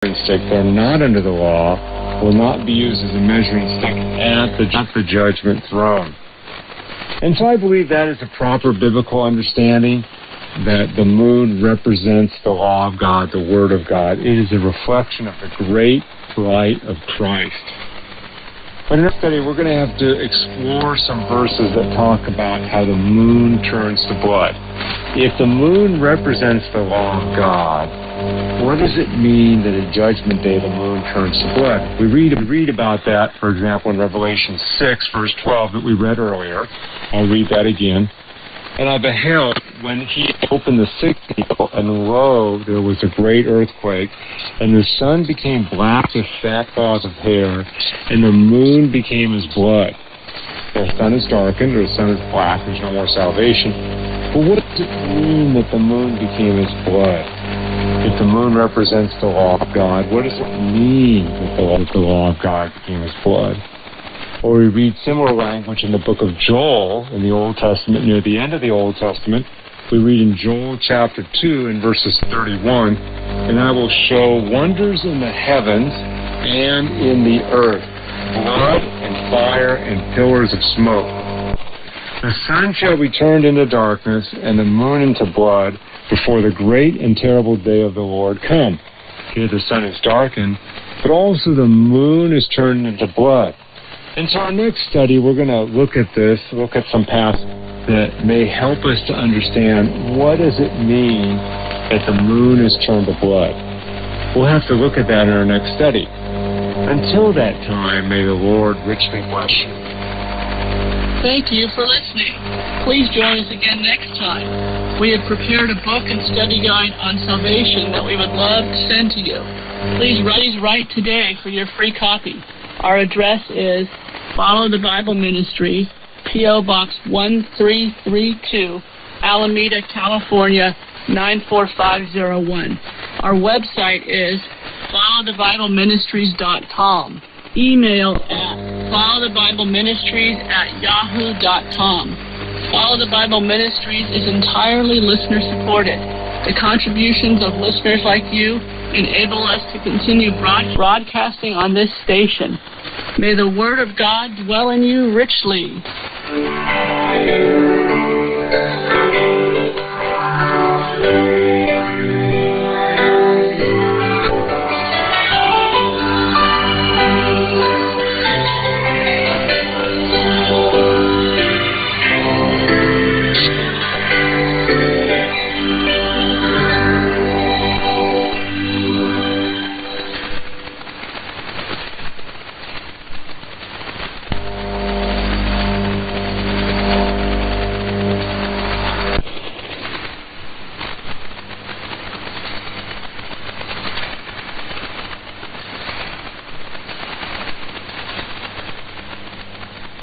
stick, they're not under the law, will not be used as a measuring stick at the judgment throne. And so I believe that is a proper biblical understanding, that the moon represents the law of God, the Word of God. It is a reflection of the great light of Christ. But in our study, we're going to have to explore some verses that talk about how the moon turns to blood. If the moon represents the law of God, what does it mean that at Judgment Day the moon turns to blood? We read about that, for example, in Revelation 6, verse 12 that we read earlier. I'll read that again. And I beheld when he opened the sixth seal, and lo, there was a great earthquake, and the sun became black as sackcloth of hair, and the moon became as blood. The sun is darkened, or the sun is black, there's no more salvation. But what does it mean that the moon became as blood? If the moon represents the law of God, what does it mean that the law of God became as blood? Or we read similar language in the book of Joel in the Old Testament, near the end of the Old Testament. We read in Joel chapter 2 in verses 31, and I will show wonders in the heavens and in the earth, blood and fire and pillars of smoke. The sun shall be turned into darkness and the moon into blood before the great and terrible day of the Lord come. Here the sun is darkened, but also the moon is turned into blood. And so our next study, we're going to look at some passages that may help us to understand what does it mean that the moon is turned to blood. We'll have to look at that in our next study. Until that time, may the Lord richly bless you. Thank you for listening. Please join us again next time. We have prepared a book and study guide on salvation that we would love to send to you. Please write today for your free copy. Our address is Follow the Bible Ministry, P.O. Box 1332, Alameda, California, 94501. Our website is followthebibleministries.com. Email at followthebibleministries@yahoo.com. Follow the Bible Ministries is entirely listener-supported. The contributions of listeners like you enable us to continue broadcasting on this station. May the Word of God dwell in you richly.